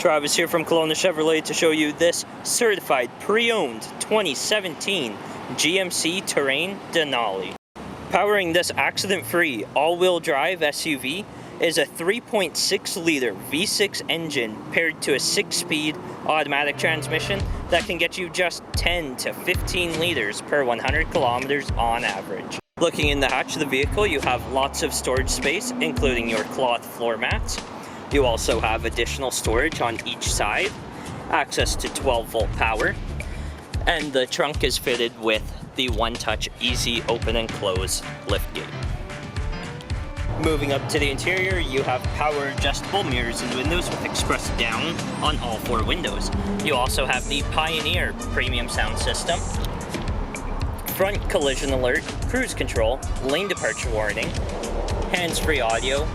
Travis here from Kelowna Chevrolet to show you this certified pre-owned 2017 GMC Terrain Denali. Powering this accident-free all-wheel drive SUV is a 3.6-liter V6 engine paired to a 6-speed automatic transmission that can get you just 10 to 15 liters per 100 kilometers on average. Looking in the hatch of the vehicle, you have lots of storage space, including your cloth floor mats. You also have additional storage on each side, access to 12-volt power, and the trunk is fitted with the one-touch easy open and close liftgate. Moving up to the interior, you have power adjustable mirrors and windows with express down on all 4 windows. You also have the Pioneer premium sound system, front collision alert, cruise control, lane departure warning, hands-free audio,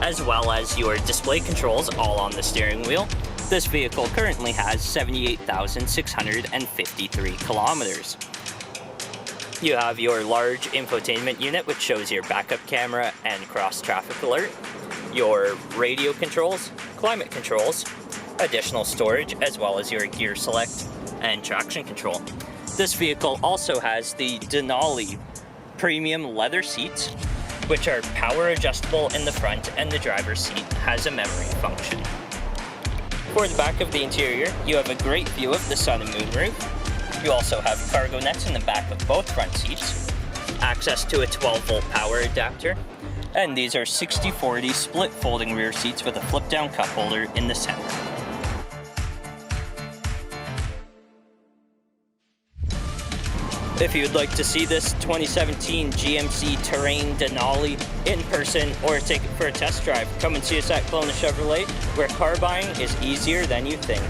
as well as your display controls all on the steering wheel. This vehicle currently has 78,653 kilometers. You have your large infotainment unit, which shows your backup camera and cross-traffic alert, your radio controls, climate controls, additional storage, as well as your gear select and traction control. This vehicle also has the Denali premium leather seats, which are power adjustable in the front, and the driver's seat has a memory function. For the back of the interior, you have a great view of the sun and moon roof. You also have cargo nets in the back of both front seats, access to a 12-volt power adapter, and these are 60/40 split folding rear seats with a flip-down cup holder in the center. If you'd like to see this 2017 GMC Terrain Denali in person or take it for a test drive, come and see us at Kelowna Chevrolet, where car buying is easier than you think.